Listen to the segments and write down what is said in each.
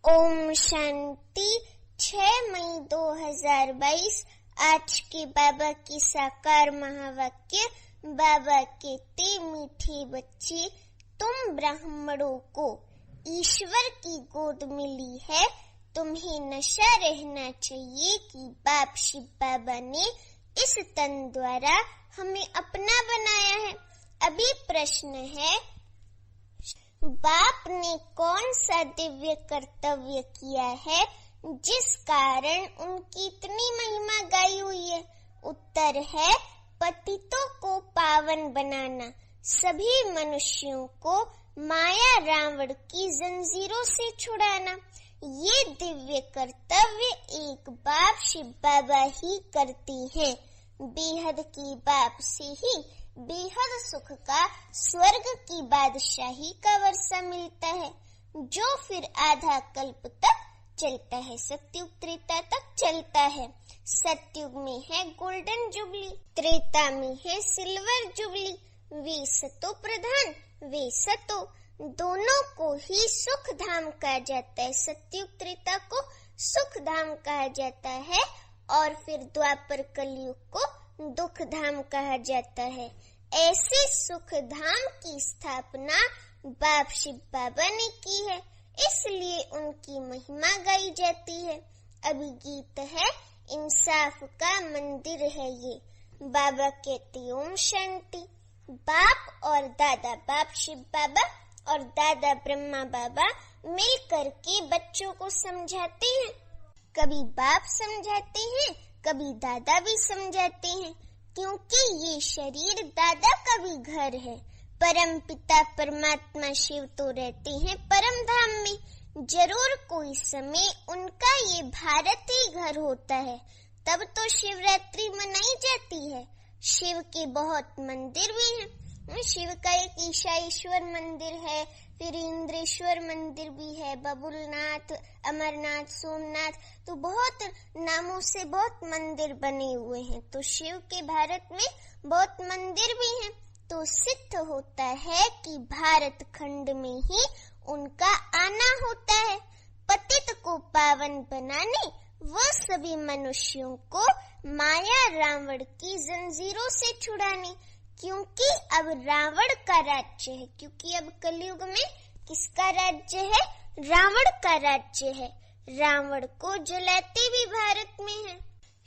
ओम शांति। 6 मई 2022 आज के बाबा की साकार महावाक्य। बाबा कहते, मीठे बच्चे, तुम ब्राह्मणों को ईश्वर की गोद मिली है। तुम्हें नशा रहना चाहिए कि बाप शिव बाबा ने इस तन द्वारा हमें अपना बनाया है। अभी प्रश्न है, बाप ने कौन सा दिव्य कर्तव्य किया है जिस कारण उनकी इतनी महिमा गाई हुई है? उत्तर है, पतितों को पावन बनाना, सभी मनुष्यों को माया रावण की जंजीरों से छुड़ाना। ये दिव्य कर्तव्य एक बाप शिव बाबा ही करते हैं। बेहद की बाप से ही बेहद सुख का, स्वर्ग की बादशाही का वर्षा मिलता है, जो फिर आधा कल्प तक चलता है, सतयुग त्रेता तक चलता है। सतयुग में है गोल्डन जुबली, त्रेता में है सिल्वर जुबली। वे सतो प्रधान, वे सतो, दोनों को ही सुख धाम कहा जाता है। सतयुग त्रेता को सुख धाम कहा जाता है और फिर द्वापर कलयुग को दुख धाम कहा जाता है। ऐसे सुख धाम की स्थापना बाप शिव बाबा ने की है, इसलिए उनकी महिमा गाई जाती है। अभी गीत है, इंसाफ का मंदिर है ये। बाबा कहते, ओम शांति। बाप और दादा, बाप शिव बाबा और दादा ब्रह्मा बाबा मिल करके बच्चों को समझाते हैं। कभी बाप समझाते हैं, कभी दादा भी समझाते हैं, क्योंकि ये शरीर दादा का भी घर है। परम पिता परमात्मा शिव तो रहते हैं परम धाम में। जरूर कोई समय उनका ये भारत ही घर होता है, तब तो शिवरात्रि मनाई जाती है। शिव के बहुत मंदिर भी हैं। शिव का एक ईशाईश्वर मंदिर है, फिर इंद्रेश्वर मंदिर भी है, बबुलनाथ, अमरनाथ, सोमनाथ, तो बहुत नामों से बहुत मंदिर बने हुए हैं। तो शिव के भारत में बहुत मंदिर भी हैं। तो सिद्ध होता है कि भारत खंड में ही उनका आना होता है, पतित को पावन बनाने, वह सभी मनुष्यों को माया रावण की जंजीरों से छुड़ाने। क्योंकि अब रावण का राज्य है, क्योंकि अब कलयुग में किसका राज्य है? रावण का राज्य है। रावण को जलाते भी भारत में है।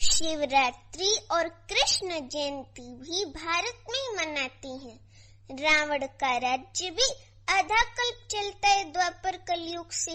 शिवरात्रि और कृष्ण जयंती भी भारत में ही मनाते हैं। रावण का राज्य भी आधा कल्प चलता है द्वापर कलयुग से।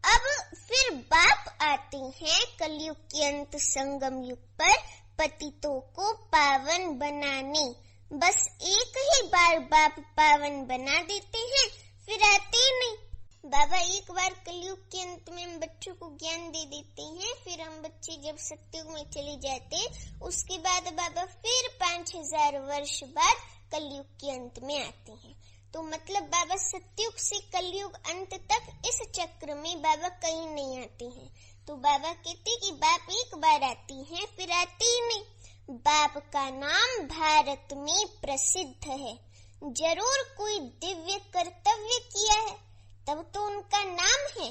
अब फिर बाप आते हैं कलयुग के अंत संगम युग पर पतितों को पावन बनाने। बस एक ही बार बाप पावन बना देते हैं, फिर आते ही नहीं। बाबा एक बार कलयुग के अंत में हम बच्चों को ज्ञान दे देते हैं, फिर हम बच्चे जब सतयुग में चले जाते हैं, उसके बाद बाबा फिर 5000 वर्ष बाद कलयुग के अंत में आते हैं। तो मतलब बाबा सतयुग से कलयुग अंत तक इस चक्र में बाबा कहीं नहीं आते हैं। तो बाबा कहते कि बाप एक बार आती हैं, फिर आते ही नहीं। बाप का नाम भारत में प्रसिद्ध है। जरूर कोई दिव्य कर्तव्य किया है, तब तो उनका नाम है।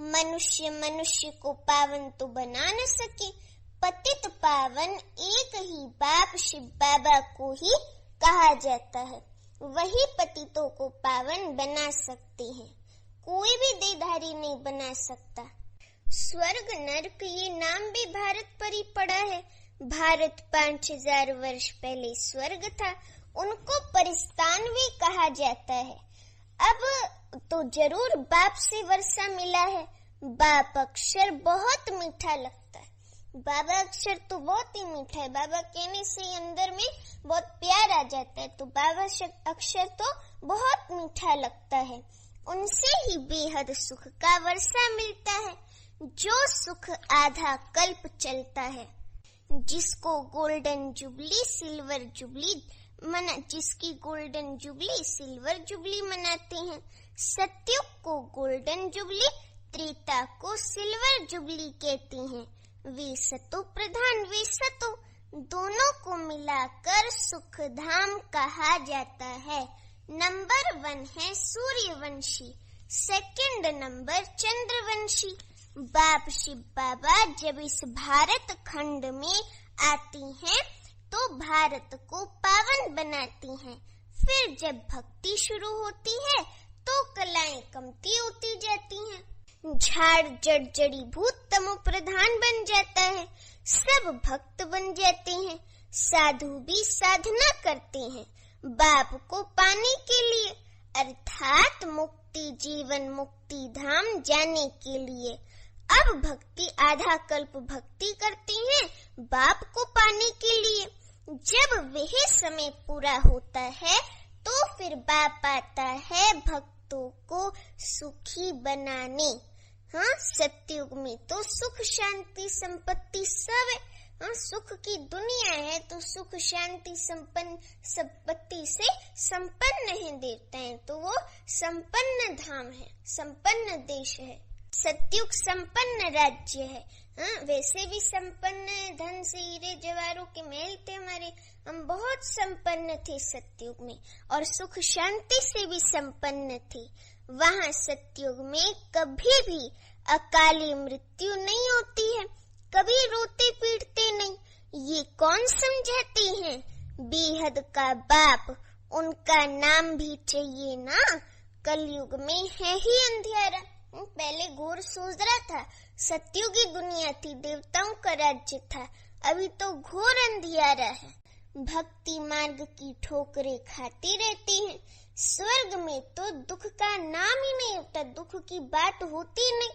मनुष्य मनुष्य को पावन तो बना न सके, पतित पावन एक ही बाप शिव बाबा को ही कहा जाता है। वही पतितों को पावन बना सकते हैं, कोई भी देहधारी नहीं बना सकता। स्वर्ग नरक ये नाम भी भारत पर ही पड़ा है। भारत 5000 वर्ष पहले स्वर्ग था, उनको परिस्तान भी कहा जाता है। अब तो जरूर बाप से वर्षा मिला है। बाप अक्षर बहुत मीठा लगता है। बाबा अक्षर तो बहुत ही मीठा है। बाबा कहने से अंदर में बहुत प्यार आ जाता है। तो बाबा अक्षर तो बहुत मीठा लगता है। उनसे ही बेहद सुख का वर्षा मिलता है, जो सुख आधा कल्प चलता है। जिसको गोल्डन जुबली सिल्वर जुबली जिसकी गोल्डन जुबली सिल्वर जुबली मनाते हैं। सतयुग को गोल्डन जुबली, त्रेता को सिल्वर जुबली कहते हैं। वे सतो प्रधान, वे सतो, दोनों को मिलाकर सुख धाम कहा जाता है। नंबर 1 है सूर्यवंशी। Second number Chandravanshi. बाप शिव बाबा जब इस भारत खंड में आती हैं तो भारत को पावन बनाती हैं। फिर जब भक्ति शुरू होती है तो कलाएं कमती होती जाती हैं। झाड़ जड़ जड़ी भूत तमो प्रधान बन जाता है। सब भक्त बन जाते हैं। साधु भी साधना करते हैं बाप को पाने के लिए, अर्थात मुक्ति जीवन मुक्ति धाम जाने के लिए। अब भक्ति आधा कल्प भक्ति करती हैं बाप को पाने के लिए। जब वह समय पूरा होता है तो फिर बाप आता है भक्तों को सुखी बनाने। हाँ, सतयुग में तो सुख शांति संपत्ति सब है। हाँ, सुख की दुनिया है तो सुख शांति संपन्न संपत्ति से संपन्न है देवताएं, तो वो संपन्न धाम है, संपन्न देश है। सतयुग संपन्न राज्य है। हाँ, वैसे भी संपन्न धन से हीरे जवाहरों के महल थे हमारे। हम बहुत संपन्न थे सतयुग में और सुख शांति से भी संपन्न थे। वहाँ सतयुग में कभी भी अकाली मृत्यु नहीं होती है, कभी रोते पीटते नहीं। ये कौन समझाते हैं? बेहद का बाप, उनका नाम भी चाहिए ना। कलयुग में है ही अंधियारा। पहले घोर सोच रहा था, सतयुगी दुनिया थी, देवताओं का राज्य था। अभी तो घोर अंधियारा है। भक्ति मार्ग की ठोकरें खाती रहती हैं। स्वर्ग में तो दुख का नाम ही नहीं होता, दुख की बात होती नहीं।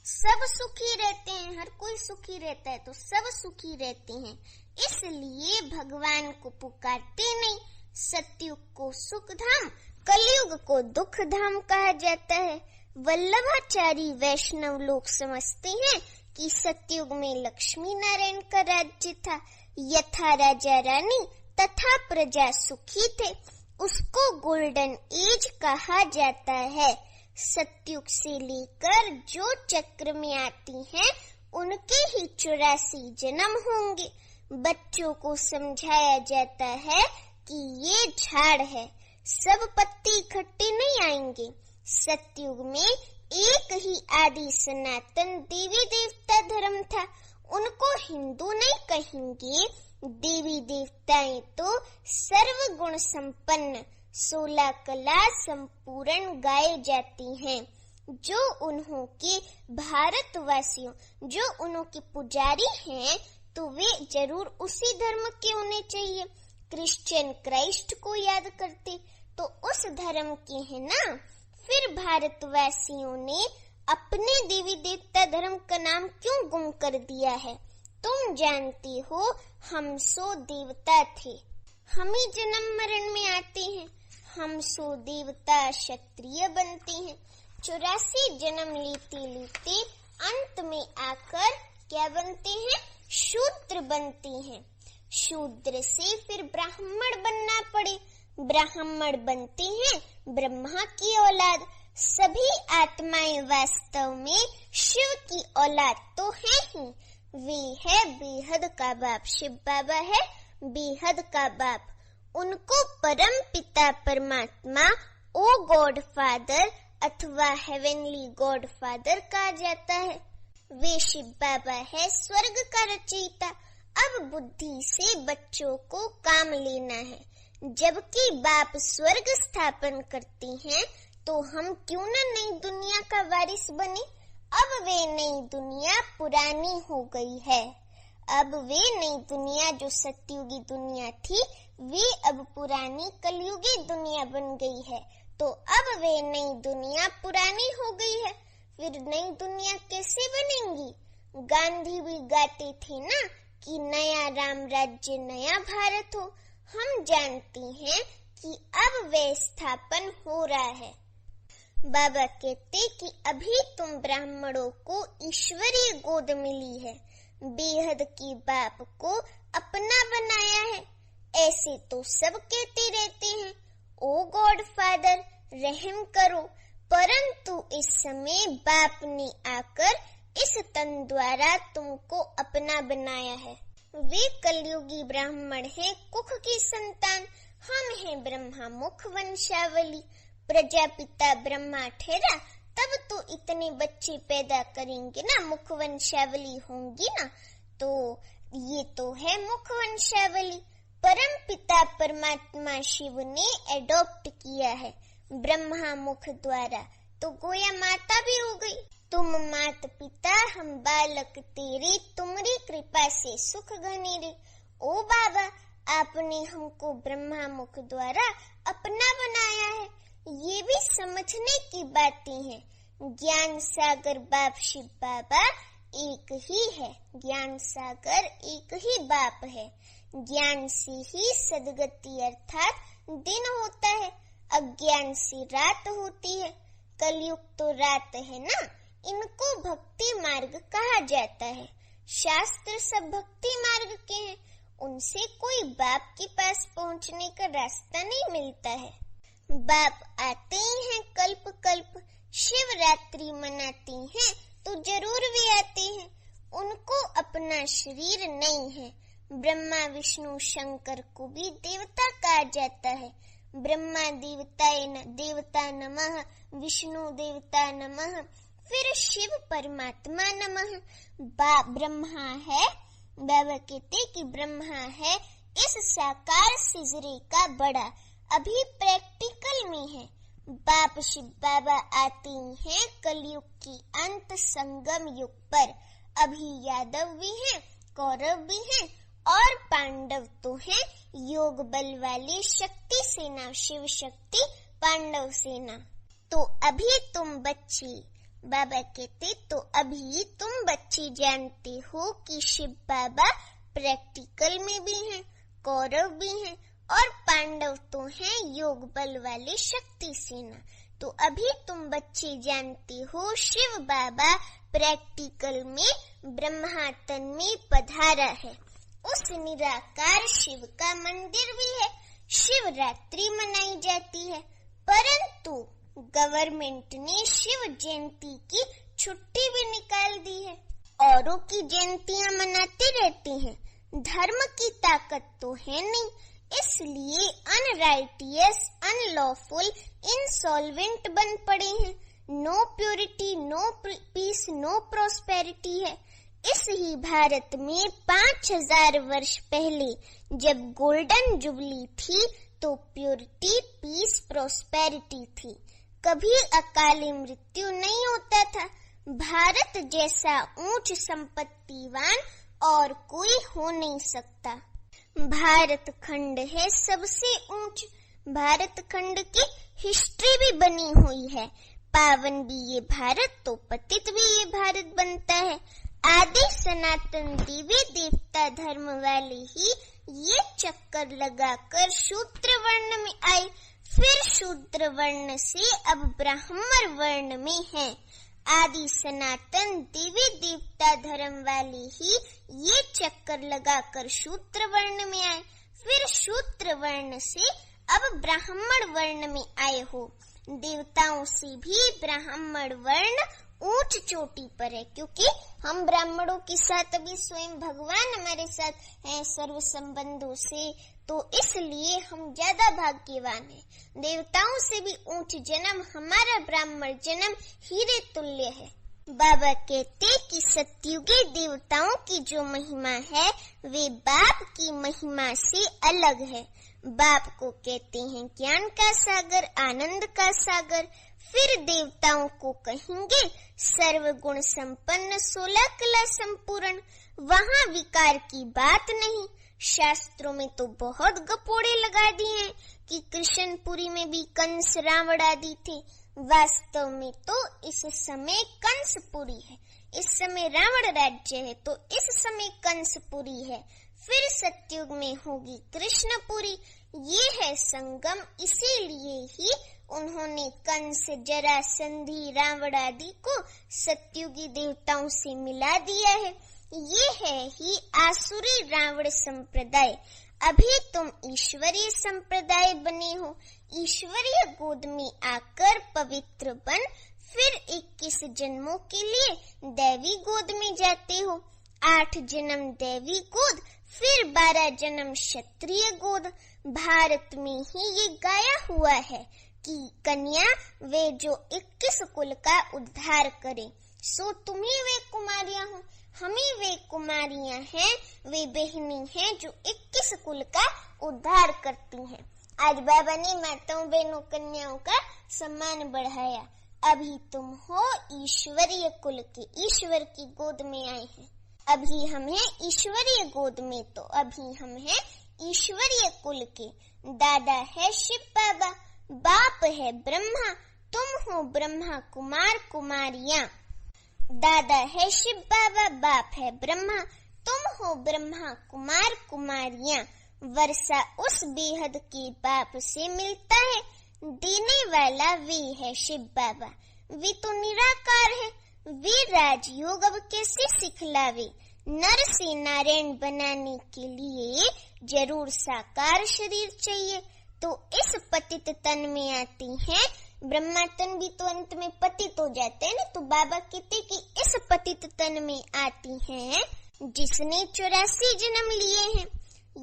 सब सुखी रहते हैं, हर कोई सुखी रहता है तो सब सुखी रहते हैं, इसलिए भगवान को पुकारते नहीं। सतयुग को सुख धाम, कलयुग को दुख धाम कहा जाता है। वल्लभाचारी वैष्णव लोग समझते हैं कि सतयुग में लक्ष्मी नारायण का राज्य था। यथा राजा रानी तथा प्रजा सुखी थे, उसको गोल्डन एज कहा जाता है। सतयुग से लेकर जो चक्र में आती हैं उनके ही 84 जन्म होंगे। बच्चों को समझाया जाता है कि ये झाड़ है, सब पत्ते इकट्ठे नहीं आएंगे। सतयुग में एक ही आदि सनातन देवी देवता धर्म था, उनको हिंदू नहीं कहेंगे। देवी देवताएं तो सर्वगुण संपन्न 16 कला संपूर्ण गाए जाती हैं। जो उन्हों के भारतवासियों, जो उन्हों के पुजारी हैं, तो वे जरूर उसी धर्म के होने चाहिए। क्रिश्चियन क्राइस्ट को याद करते तो उस धर्म के हैं ना। फिर भारतवासियों ने अपने देवी देवता धर्म का नाम क्यों गुम कर दिया है? तुम जानती हो, हम 100 देवता थे, हम ही जन्म मरण में आते हैं। हम 100 देवता क्षत्रिय बनते हैं, 84 जन्म लेते लेते अंत में आकर क्या बनते हैं? शूद्र बनते हैं। शूद्र से फिर ब्राह्मण बनना पड़े, ब्राह्मण बनते हैं ब्रह्मा की औलाद। सभी आत्माएं वास्तव में शिव की औलाद तो है ही। वे है बेहद का बाप, शिव बाबा है बेहद का बाप। उनको परम पिता परमात्मा, ओ गॉड फादर अथवा हेवनली गॉड फादर कहा जाता है। वे शिव बाबा है स्वर्ग का रचयिता। अब बुद्धि से बच्चों को काम लेना है। जबकि बाप स्वर्ग स्थापन करते हैं तो हम क्यों न नई दुनिया का वारिस बने। अब वे नई दुनिया पुरानी हो गई है। अब वे नई दुनिया जो सतयुगी दुनिया थी, वे अब पुरानी कलयुगी दुनिया बन गई है। तो अब वे नई दुनिया पुरानी हो गई है, फिर नई दुनिया कैसे बनेंगी? गांधी भी गाते थे ना कि नया राम राज्य नया भारत हो। हम जानते हैं कि अब वे स्थापन हो रहा है। बाबा कहते कि अभी तुम ब्राह्मणों को ईश्वरीय गोद मिली है, बेहद की बाप को अपना बनाया है। ऐसे तो सब कहते रहते हैं, ओ गॉड फादर रहम करो, परंतु इस समय बाप ने आकर इस तन द्वारा तुमको अपना बनाया है। वे कलयुगी ब्राह्मण हैं, कुख की संतान। हम हैं ब्रह्मा मुख वंशावली। प्रजापिता ब्रह्मा ठहरा तब तो इतने बच्चे पैदा करेंगे ना, मुखवंशावली होंगी ना। तो ये तो है मुखवंशावली। परम पिता परमात्मा शिव ने एडॉप्ट किया है ब्रह्मा मुख द्वारा, तो गोया माता भी हो गई। तुम मात पिता हम बालक तेरे, तुम्हारी कृपा से सुख घने रे। ओ बाबा, आपने हमको ब्रह्मा मुख द्वारा अपना बनाया है। ये भी समझने की बातें हैं। ज्ञान सागर बाप शिव बाबा एक ही है, ज्ञान सागर एक ही बाप है। ज्ञान से ही सदगति अर्थात दिन होता है, अज्ञान से रात होती है। कलयुग तो रात है ना, इनको भक्ति मार्ग कहा जाता है। शास्त्र सब भक्ति मार्ग के हैं, उनसे कोई बाप के पास पहुंचने का रास्ता नहीं मिलता है। बाप आते ही हैं कल्प कल्प, शिवरात्रि मनाते हैं तो जरूर भी आते हैं। उनको अपना शरीर नहीं है। ब्रह्मा विष्णु शंकर को भी देवता कहा जाता है। ब्रह्मा देवता नमः, विष्णु देवता नमः, फिर शिव परमात्मा नमः। ब्रह्मा है, बाबा कहते कि ब्रह्मा है इस साकार सिजरे का बड़ा, अभी प्रैक्टिकल में है। बाप शिव बाबा आते हैं कलयुग की अंत संगम युग पर। अभी यादव भी हैं, कौरव भी हैं और पांडव तो हैं योग बल वाली शक्ति सेना, शिव शक्ति पांडव सेना। तो अभी तुम बच्चे, बाबा कहते तो अभी तुम बच्चे जानते हो कि शिव बाबा प्रैक्टिकल में भी हैं, कौरव भी हैं और पांडव तो हैं योग बल वाले शक्ति सेना। तो अभी तुम बच्चे जानते हो शिव बाबा प्रैक्टिकल में ब्रह्मातन में पधारा है। उस निराकार शिव का मंदिर भी है, शिवरात्रि मनाई जाती है। परंतु गवर्नमेंट ने शिव जयंती की छुट्टी भी निकाल दी है। औरों की जयंतियां मनाते रहते हैं, धर्म की ताकत तो है नहीं, इसलिए अनराइटियस, अनलॉफुल, इंसॉल्वेंट बन पड़े हैं। No purity, no peace, no prosperity है। इस ही भारत में 5000 वर्ष पहले जब गोल्डन जुबली थी तो प्योरिटी, पीस, प्रोस्पेरिटी थी। कभी अकाली मृत्यु नहीं होता था। भारत जैसा ऊंच संपत्तिवान और कोई हो नहीं सकता। भारत खंड है सबसे ऊंच। भारत खंड की हिस्ट्री भी बनी हुई है। पावन भी ये भारत तो पतित भी ये भारत बनता है। आदि सनातन देवी देवता धर्म वाले ही ये चक्कर लगाकर शूद्र वर्ण में आए, फिर शूद्र वर्ण से अब ब्राह्मण वर्ण में है। आदि सनातन देवी देवता धर्म वाले ही ये चक्कर लगाकर शूद्र वर्ण में आए, फिर शूद्र वर्ण से अब ब्राह्मण वर्ण में आए हो। देवताओं से भी ब्राह्मण वर्ण ऊंच चोटी पर है, क्योंकि हम ब्राह्मणों के साथ अभी स्वयं भगवान हमारे साथ हैं सर्व संबंधों से, तो इसलिए हम ज्यादा भाग्यवान हैं। देवताओं से भी ऊंच जन्म हमारा ब्राह्मण जन्म हीरे तुल्य है। बाबा कहते कि सतयुगी देवताओं की जो महिमा है वे बाप की महिमा से अलग है। बाप को कहते हैं ज्ञान का सागर, आनंद का सागर। फिर देवताओं को कहेंगे सर्वगुण संपन्न, 16 कला संपूर्ण। वहाँ विकार की बात नहीं। शास्त्रों में तो बहुत गपोड़े लगा दिए हैं कि कृष्णपुरी में भी कंस रावण आदि थे। वास्तव में तो इस समय कंसपुरी है, इस समय रावण राज्य है, तो इस समय कंसपुरी है। फिर सतयुग में होगी कृष्णपुरी। ये है संगम, इसीलिए ही उन्होंने कंस, जरासंधी, रावण आदि को सतयुगी देवताओं से मिला दिया है। ये है ही आसुरी रावण संप्रदाय। अभी तुम ईश्वरीय संप्रदाय बने हो। ईश्वरीय गोद में आकर पवित्र बन फिर 21 जन्मों के लिए दैवी गोद में जाते हो। 8 जन्म दैवी गोद, फिर 12 जन्म क्षत्रिय गोद। भारत में ही ये गाया हुआ है की कन्या वे जो 21 कुल का उद्धार करे। सो तुम्ही वे कुमारियां हो, हमी वे कुमारियां हैं, वे बहनी हैं जो 21 कुल का उद्धार करती हैं। आज बाबा ने माताओं बहनों कन्याओं का सम्मान बढ़ाया। अभी तुम हो ईश्वरीय कुल के, ईश्वर की गोद में आए हैं। अभी हम हैं ईश्वरीय गोद में, तो अभी हम हैं ईश्वरीय कुल के। दादा है शिव बाबा, बाप है ब्रह्मा, तुम हो ब्रह्मा कुमार कुमारियां। दादा है शिव बाबा, बाप है ब्रह्मा, तुम हो ब्रह्मा कुमार कुमारियां। वर्षा उस बेहद के बाप से मिलता है, देने वाला वे है शिव बाबा। वे तो निराकार है, वे राजयोग अब कैसे सिखलावे। नर से नारायण बनाने के लिए जरूर साकार शरीर चाहिए, तो इस पतित तन में आती हैं। ब्रह्मा तन भी तो अंत में पतित हो जाते हैं ना, तो बाबा कहते कि इस पतित तन में आती हैं जिसने 84 जन्म लिए हैं।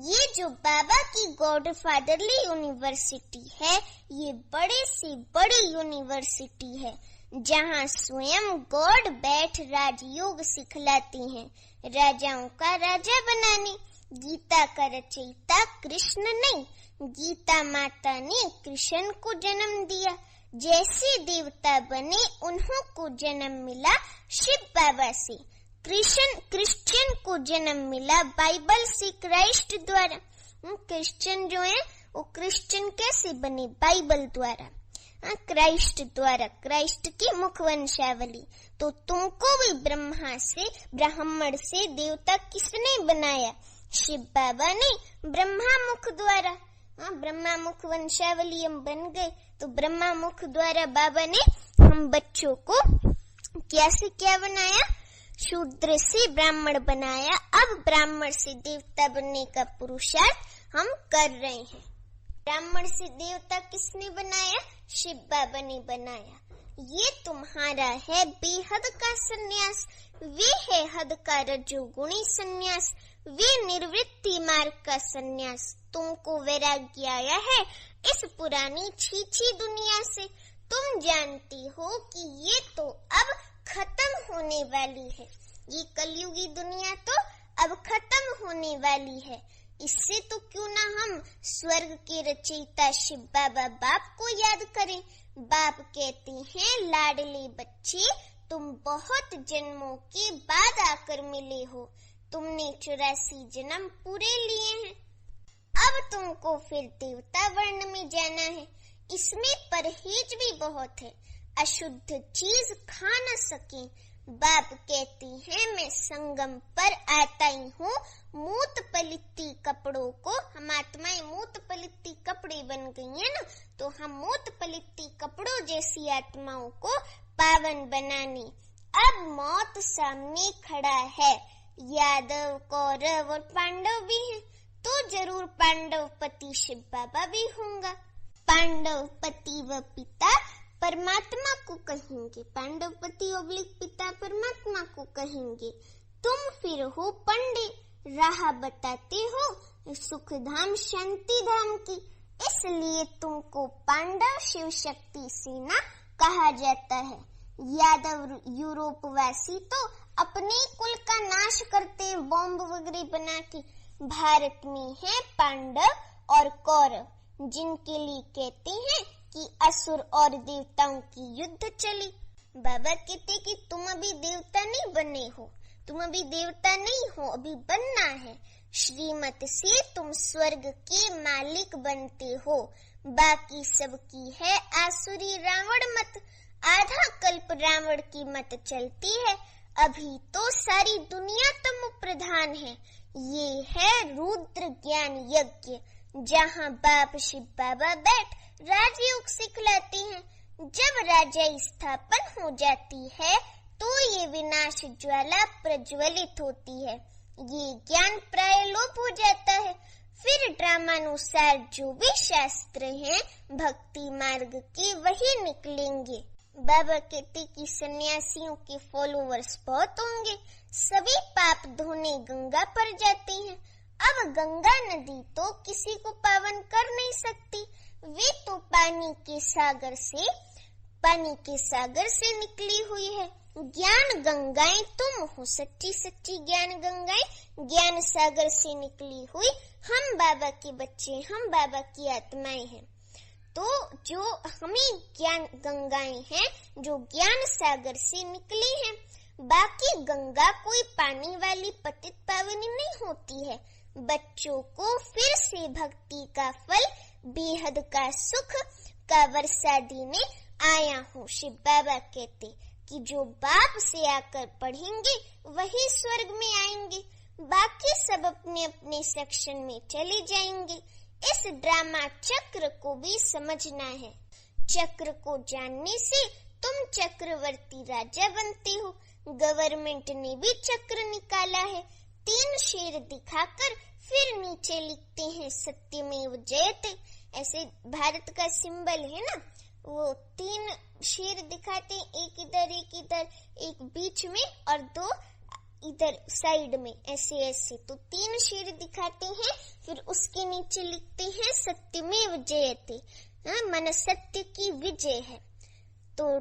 ये जो बाबा की गॉडफादरली यूनिवर्सिटी है, ये बड़े से बड़ी यूनिवर्सिटी है, जहाँ स्वयं गॉड बैठ राजयोग सिखलाती हैं, राजाओं का राजा बनाने। गीता का रचयिता कृष्ण नहीं, गीता माता ने कृष्ण को जन्म दिया। जैसे देवता बने उन्हों को जन्म मिला शिव बाबा से। क्रिश्चियन को जन्म मिला बाइबल से, क्राइस्ट द्वारा। क्रिश्चियन जो है वो क्रिश्चियन कैसे बने? बाइबल द्वारा, क्राइस्ट द्वारा, क्राइस्ट की मुखवंशावली। तो तुमको भी ब्रह्मा से, ब्राह्मण से देवता किसने बनाया? शिव बाबा ने, ब्रह्मा मुख द्वारा। ब्रह्मा मुख वंशावली हम बन गए, तो ब्रह्मा मुख द्वारा बाबा ने हम बच्चों को क्या से क्या बनाया? शूद्र से ब्राह्मण बनाया। अब ब्राह्मण से देवता बनने का पुरुषार्थ हम कर रहे हैं। ब्राह्मण से देवता किसने बनाया? शिव बाबा ने बनाया। ये तुम्हारा है बेहद का सन्यास, वे है हद का रजोगुणी सन्यास, वे निर्वृत्ति मार्ग का सन्यास। तुमको वैराग्य आया है इस पुरानी छीछी दुनिया से। तुम जानती हो कि ये तो अब खत्म होने वाली है, ये कलयुगी दुनिया तो अब खत्म होने वाली है। इससे तो क्यों ना हम स्वर्ग के रचयिता शिव बाबा बाप को याद करें। बाप कहते हैं, लाडले बच्चे तुम बहुत जन्मों के बाद आकर मिले हो, तुमने 84 जन्म पूरे लिए हैं। अब तुमको फिर देवता वर्ण में जाना है। इसमें परहेज भी बहुत है, अशुद्ध चीज खा न सके। बाप कहती हैं, मैं संगम पर आता ही हूँ मूत पलित्ती कपड़ों को। हम आत्माएं मूत पलित्ती कपड़े बन गई है ना, तो हम मूत पलित्ती कपड़ों जैसी आत्माओं को पावन बनाने। अब मौत सामने खड़ा है, यादव कौरव और पांडव भी हैं, तो जरूर पांडव पति शिव बाबा भी होंगे। पांडव पति व पिता परमात्मा को कहेंगे, पांडव पति ओब्लिक पिता परमात्मा को कहेंगे। तुम फिर हो पंडे, राह बताते हो सुख धाम शांति धाम की, इसलिए तुमको पांडव शिव शक्ति सेना कहा जाता है। यादव यूरोपवासी तो अपने कुल का नाश करते बॉम्ब वगैरह बना के। भारत में है पांडव और कौरव, जिनके लिए कहते हैं कि असुर और देवताओं की युद्ध चली। बाबा कहते कि तुम अभी देवता नहीं बने हो, तुम अभी देवता नहीं हो, अभी बनना है। श्रीमत से तुम स्वर्ग के मालिक बनते हो। बाकी सबकी है आसुरी रावण मत, आधा कल्प रावण की मत चलती है। अभी तो सारी दुनिया तमो प्रधान है। ये है रुद्र ज्ञान यज्ञ, जहाँ बाप शिव बाबा बैठ राजयोग सिखलाते हैं। जब राजा स्थापन हो जाती है तो ये विनाश ज्वाला प्रज्वलित होती है, ये ज्ञान प्राय लोप हो जाता है। फिर ड्रामानुसार जो भी शास्त्र हैं भक्ति मार्ग के वही निकलेंगे। बाबा कहते कि सन्यासियों के फॉलोवर्स बहुत होंगे, सभी पाप धोने गंगा पर जाते हैं। अब गंगा नदी तो किसी को पावन कर नहीं सकती, वे तो पानी के सागर से निकली हुई है। ज्ञान गंगाएं तुम हो, सच्ची सच्ची ज्ञान गंगाएं ज्ञान सागर से निकली हुई हम बाबा के बच्चे, हम बाबा की आत्माएं हैं। तो जो हमें ज्ञान गंगाएं हैं जो ज्ञान सागर से निकली हैं। बाकी गंगा कोई पानी वाली पतित पावनी नहीं होती है। बच्चों को फिर से भक्ति का फल, बेहद का सुख का वर्षा देने आया हूँ। शिव बाबा कहते कि जो बाप से आकर पढ़ेंगे वही स्वर्ग में आएंगे, बाकी सब अपने अपने सेक्शन में चले जाएंगे। इस ड्रामा चक्र को भी समझना है। चक्र को जानने से तुम चक्रवर्ती राजा बनते हो। गवर्नमेंट ने भी चक्र निकाला है। 3 शेर दिखाकर फिर नीचे लिखते हैं सत्यमेव जयते। ऐसे भारत का सिंबल है ना, वो 3 शेर दिखाते हैं, एक इधर, एक बीच में और 2 इधर साइड में, ऐसे तो 3 शेर दिखाते हैं। फिर उसके नीचे लिखते हैं सत्यमेव जयते, मन सत्य की विजय है, तो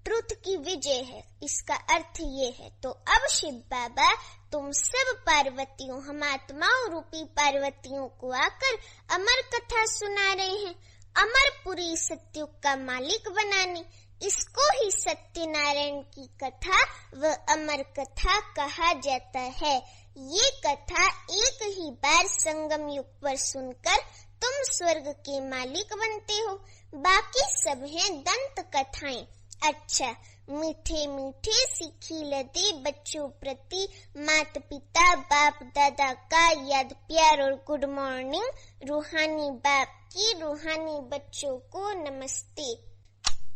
ट्रुथ की विजय है, इसका अर्थ ये है। तो अब शिव बाबा तुम सब पार्वतियों, हम आत्माओं रूपी पार्वतियों को आकर अमर कथा सुना रहे हैं। अमरपुरी सत्युग का मालिक बनाने, इसको ही सत्यनारायण की कथा व अमर कथा कहा जाता है। ये कथा एक ही बार संगम युग पर सुनकर तुम स्वर्ग के मालिक बनते हो, बाकी सब हैं दंत कथाएं। अच्छा, मीठे मीठे सीखी लदे बच्चों प्रति माता पिता बाप दादा का याद प्यार और गुड मॉर्निंग। रूहानी बाप की रूहानी बच्चों को नमस्ते।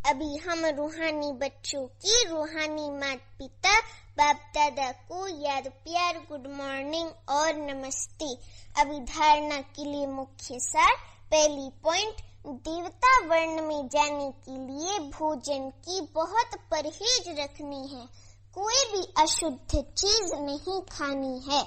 अभी हम रूहानी बच्चों की रूहानी माता पिता बाप दादा को याद प्यार गुड मॉर्निंग और नमस्ते। अभी धारणा के लिए मुख्य सार। पहली पॉइंट, देवता वर्ण में जाने के लिए भोजन की बहुत परहेज रखनी है। कोई भी अशुद्ध चीज नहीं खानी है।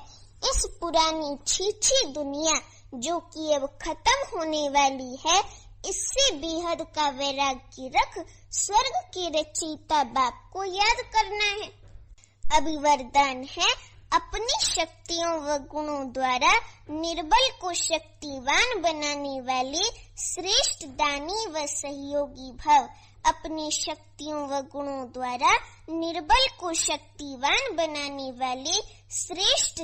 इस पुरानी छीछी दुनिया जो कि अब खत्म होने वाली है, इससे बेहद का वैराग्य रख स्वर्ग के रचयिता बाप को याद करना है। अभी वरदान है, अपनी शक्तियों व गुणों द्वारा निर्बल को शक्तिवान बनाने वाले श्रेष्ठ दानी व सहयोगी भव। अपनी शक्तियों व गुणों द्वारा निर्बल को शक्तिवान बनाने वाले श्रेष्ठ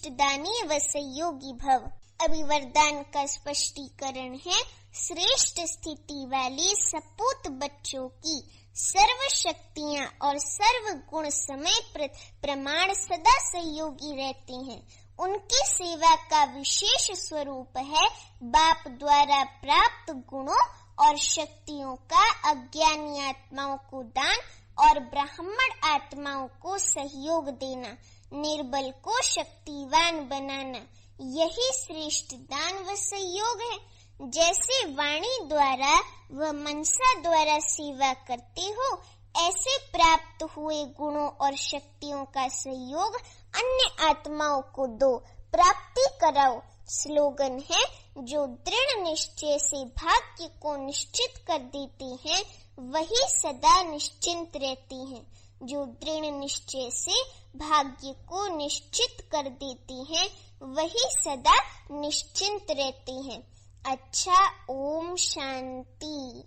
दानी व सहयोगी भव। अभी वरदान का स्पष्टीकरण है, श्रेष्ठ स्थिति वाले सपूत बच्चों की सर्व शक्तियां और सर्व गुण समय प्रमाण सदा सहयोगी रहते हैं। उनकी सेवा का विशेष स्वरूप है बाप द्वारा प्राप्त गुणों और शक्तियों का अज्ञानी आत्माओं को दान और ब्राह्मण आत्माओं को सहयोग देना, निर्बल को शक्तिवान बनाना। यही श्रेष्ठ दान व सहयोग है। जैसे वाणी द्वारा व मनसा द्वारा सेवा करते हो, ऐसे प्राप्त हुए गुणों और शक्तियों का सहयोग अन्य आत्माओं को दो, प्राप्ति कराओ। स्लोगन है, जो दृढ़ निश्चय से भाग्य को निश्चित कर देते हैं वही सदा निश्चिंत रहते हैं। जो दृढ़ निश्चय से भाग्य को निश्चित कर देते हैं वही सदा निश्चिंत रहते हैं। अच्छा, ओम शांति।